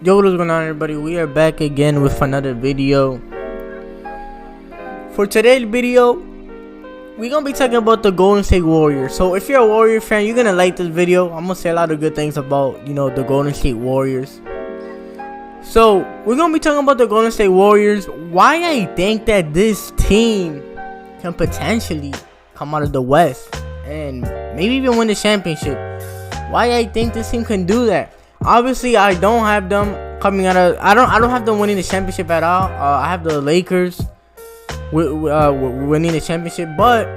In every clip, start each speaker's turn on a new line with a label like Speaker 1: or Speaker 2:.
Speaker 1: Yo, what is going on, everybody? We are back again with another video. For today's video, we're gonna be talking about the Golden State Warriors. So if you're a Warrior fan, you're gonna like this video. I'm gonna say a lot of good things about, the Golden State Warriors. So we're gonna be talking about the Golden State Warriors, why I think that this team can potentially come out of the West and maybe even win the championship. Why I think this team can do that. Obviously, I don't have them coming out of. I don't have them winning the championship at all. I have the Lakers winning the championship, but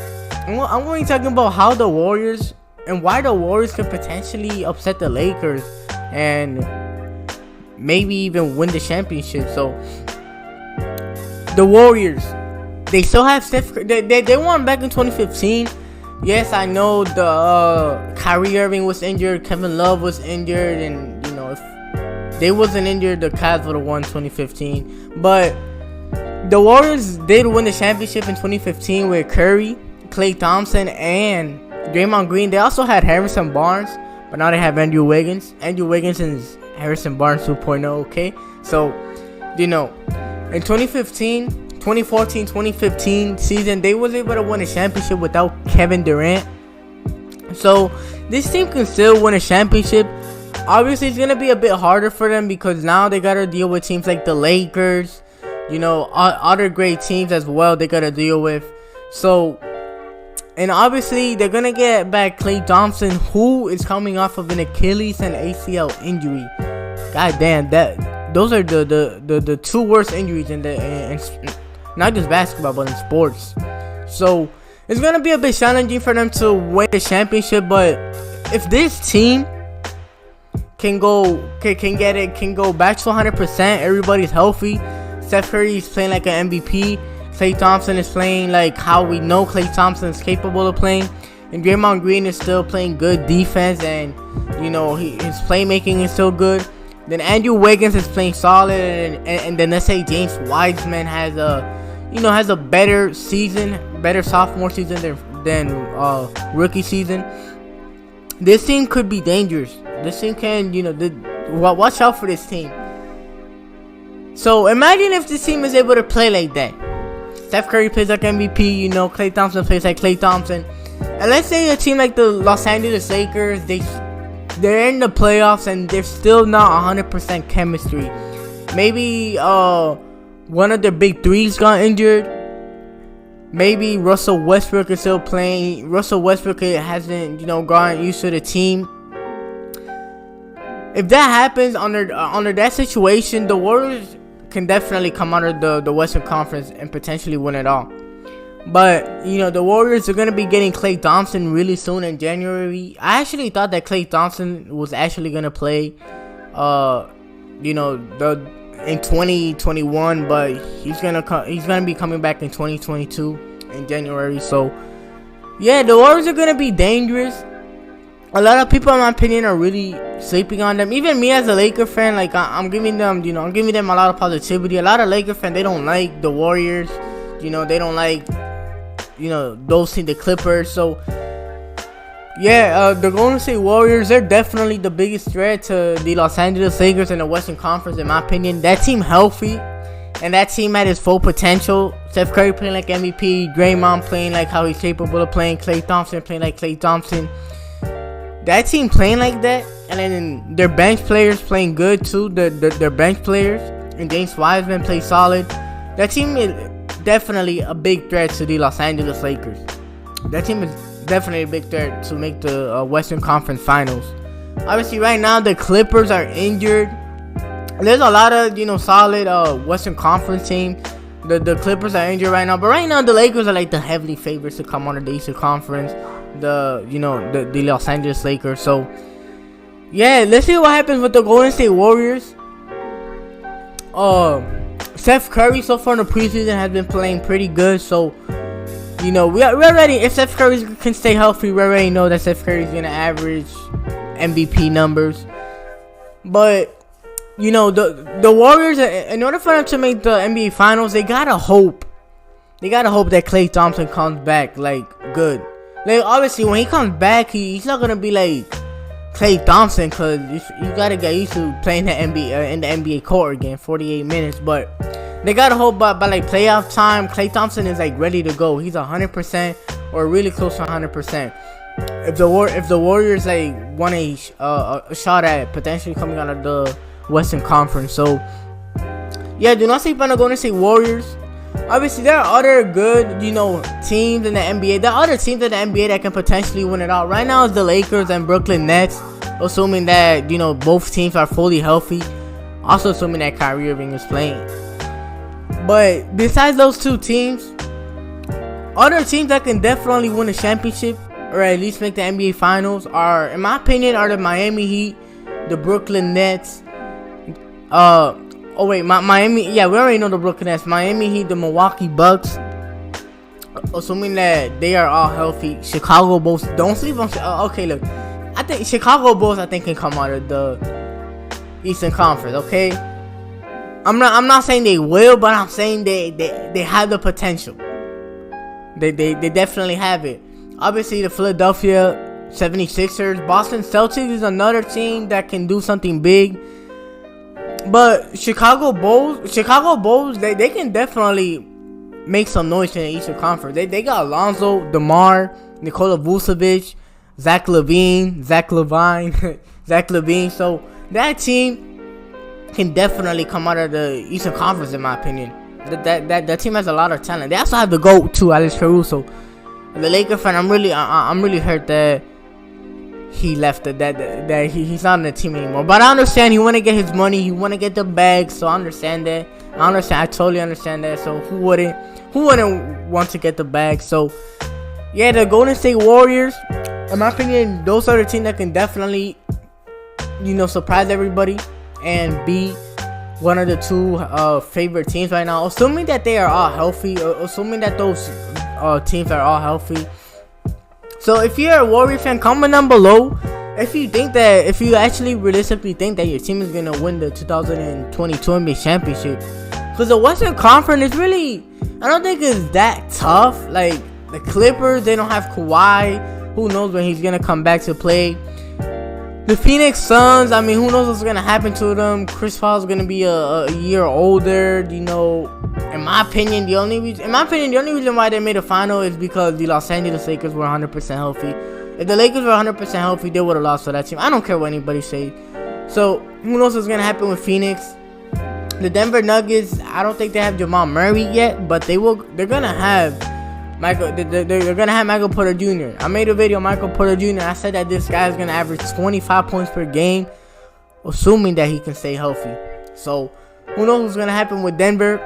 Speaker 1: I'm going to talk about how the Warriors and why the Warriors could potentially upset the Lakers and maybe even win the championship. So the Warriors, they still have Steph. They won back in 2015. Yes, I know the Kyrie Irving was injured, Kevin Love was injured, and if they wasn't injured, the Cavs would have won 2015. But the Warriors did win the championship in 2015 with Curry, Klay Thompson, and Draymond Green. They also had Harrison Barnes, but now they have Andrew Wiggins. Andrew Wiggins is Harrison Barnes 2.0. Okay, so in 2014-2015 season, they was able to win a championship without Kevin Durant. So this team can still win a championship. Obviously, it's gonna be a bit harder for them because now they gotta deal with teams like the Lakers, other great teams as well. They gotta deal with. So, and obviously they're gonna get back Klay Thompson, who is coming off of an Achilles and ACL injury. God damn, those are the two worst injuries in not just basketball, but in sports. So it's gonna be a bit challenging for them to win the championship. But if this team can go back to 100%, everybody's healthy. Steph Curry is playing like an MVP. Klay Thompson is playing like how we know Klay Thompson is capable of playing, and Draymond Green is still playing good defense, and his playmaking is still good. Then Andrew Wiggins is playing solid, and then let's say James Wiseman has a better season, better sophomore season than rookie season. This team could be dangerous. This team can, watch out for this team. So imagine if this team is able to play like that. Steph Curry plays like MVP, Klay Thompson plays like Klay Thompson. And let's say a team like the Los Angeles Lakers, they're in the playoffs and they're still not 100% chemistry. Maybe one of their big threes got injured. Maybe Russell Westbrook is still playing. Russell Westbrook hasn't, gotten used to the team. If that happens under that situation, the Warriors can definitely come out of the Western Conference and potentially win it all. But the Warriors are gonna be getting Klay Thompson really soon in January. I actually thought that Klay Thompson was actually gonna play, in 2021, but he's gonna be coming back in 2022 in January. So yeah, the Warriors are gonna be dangerous. A lot of people, in my opinion, are really sleeping on them. Even me as a Laker fan, like I'm giving them, I'm giving them a lot of positivity. A lot of Laker fans, they don't like the Warriors. They don't like, those teams, the Clippers. So yeah, the Golden State Warriors, they're definitely the biggest threat to the Los Angeles Lakers in the Western Conference, in my opinion. That team healthy, and that team at its full potential. Steph Curry playing like MVP, Draymond playing like how he's capable of playing, Klay Thompson playing like Klay Thompson. That team playing like that, and then their bench players playing good too. Their bench players, and James Wiseman plays solid. That team is definitely a big threat to the Los Angeles Lakers. That team is definitely a big threat to make the Western Conference Finals. Obviously, right now the Clippers are injured. There's a lot of solid Western Conference teams. The Clippers are injured right now, but right now the Lakers are like the heavily favorites to come out of the Eastern Conference. The Los Angeles Lakers. So yeah, let's see what happens with the Golden State Warriors. Steph Curry so far in the preseason has been playing pretty good. So we're ready. If Steph Curry can stay healthy, we already know that Steph Curry is gonna average MVP numbers. But the Warriors, in order for them to make the NBA Finals, they gotta hope that Klay Thompson comes back like good. Like obviously when he comes back, he's not gonna be like Klay Thompson, because you gotta get used to playing the NBA in the NBA court again, 48 minutes. But they gotta hope by like playoff time, Klay Thompson is like ready to go. He's 100% or really close to 100%. If the Warriors like want a shot at potentially coming out of the Western Conference, so yeah, do not sleep on the Golden State Warriors. Obviously, there are other good, teams in the NBA. There are other teams in the NBA that can potentially win it out. Right now, it's the Lakers and Brooklyn Nets, assuming that, both teams are fully healthy. Also, assuming that Kyrie Irving is playing. But besides those two teams, other teams that can definitely win a championship or at least make the NBA Finals are, in my opinion, are the Miami Heat, the Brooklyn Nets, Miami. Yeah, we already know the Brooklyn Nets. Miami Heat, the Milwaukee Bucks. Assuming that they are all healthy. Chicago Bulls. Don't sleep on. Okay, look. I think Chicago Bulls. can come out of the Eastern Conference. Okay. I'm not saying they will, but I'm saying they have the potential. They definitely have it. Obviously, the Philadelphia 76ers, Boston Celtics is another team that can do something big. But Chicago Bulls, they can definitely make some noise in the Eastern Conference. They got Alonzo, DeMar, Nikola Vucevic, Zach LaVine. So that team can definitely come out of the Eastern Conference, in my opinion. That team has a lot of talent. They also have the GOAT too, Alex Caruso. The Lakers fan, I'm really hurt that he left that he's not on the team anymore. But I understand he want to get his money, he want to get the bag, so I understand that. I totally understand that. So who wouldn't want to get the bag? So yeah, the Golden State Warriors, in my opinion, those are the team that can definitely surprise everybody and be one of the two favorite teams right now, assuming that they are all healthy, or assuming that those teams are all healthy. So if you're a Warriors fan, comment down below if you actually realistically think that your team is gonna win the 2022 NBA championship. Because the Western Conference is really, I don't think it's that tough. Like the Clippers, they don't have Kawhi. Who knows when he's gonna come back to play? The Phoenix Suns, who knows what's gonna happen to them? Chris Paul's gonna be a year older. In my opinion, the only reason why they made a final is because the Los Angeles Lakers were 100% healthy. If the Lakers were 100% healthy, they would have lost to that team. I don't care what anybody say. So who knows what's gonna happen with Phoenix? The Denver Nuggets, I don't think they have Jamal Murray yet, but they're gonna have Michael. They're gonna have Michael Porter Jr. I made a video on Michael Porter Jr. I said that this guy is gonna average 25 points per game, assuming that he can stay healthy. So who knows what's gonna happen with Denver?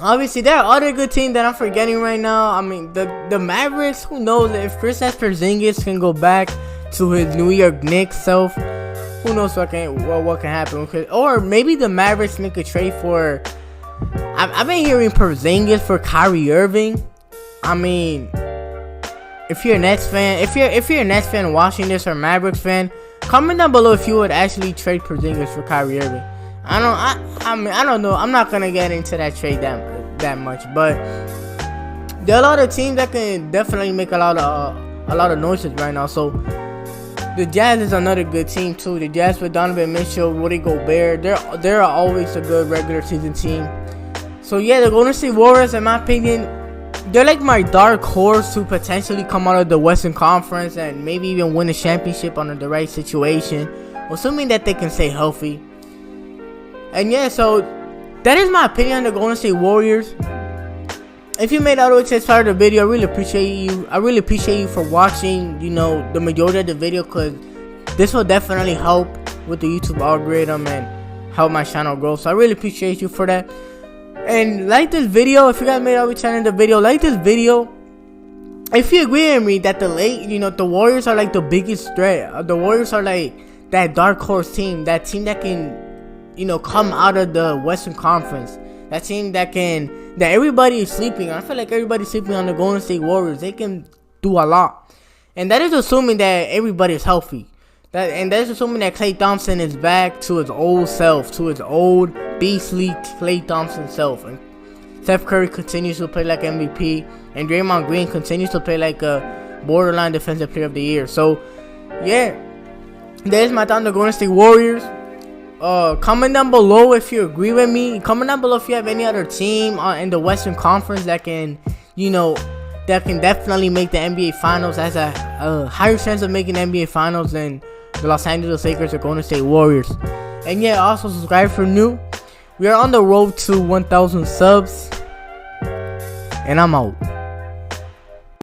Speaker 1: Obviously, there are other good teams that I'm forgetting right now. The Mavericks. Who knows if Kristaps Porzingis can go back to his New York Knicks self? Who knows what can happen? Or maybe the Mavericks make a trade for. I've been hearing Porzingis for Kyrie Irving. If you're a Nets fan, if you're a Nets fan watching this or Mavericks fan, comment down below if you would actually trade Porzingis for Kyrie Irving. I don't know. I'm not gonna get into that trade that much, but there are a lot of teams that can definitely make a lot of noises right now. So the Jazz is another good team too. The Jazz with Donovan Mitchell, Rudy Gobert, they're always a good regular season team. So yeah, the Golden State Warriors, in my opinion, they're like my dark horse to potentially come out of the Western Conference and maybe even win a championship under the right situation, assuming that they can stay healthy. And yeah, so that is my opinion on the Golden State Warriors. If you made it all the way to this part of the video, I really appreciate you. I really appreciate you for watching, the majority of the video, because this will definitely help with the YouTube algorithm and help my channel grow. So I really appreciate you for that. And like this video, if you guys made it all the way to the video, like this video. If you agree with me that the Warriors are like the biggest threat. The Warriors are like that dark horse team, that team that can come out of the Western Conference. That team that everybody is sleeping. I feel like everybody's sleeping on the Golden State Warriors. They can do a lot. And that is assuming that everybody is healthy. That's assuming that Klay Thompson is back to his old self, to his old beastly Klay Thompson self. And Steph Curry continues to play like MVP. And Draymond Green continues to play like a borderline defensive player of the year. So, yeah. There's my thought on the Golden State Warriors. Comment down below if you agree with me. Comment down below if you have any other team in the Western Conference that can, that can definitely make the NBA Finals, has a higher chance of making the NBA Finals than the Los Angeles Lakers or Golden State Warriors. And yeah, also subscribe for new. We are on the road to 1,000 subs. And I'm out.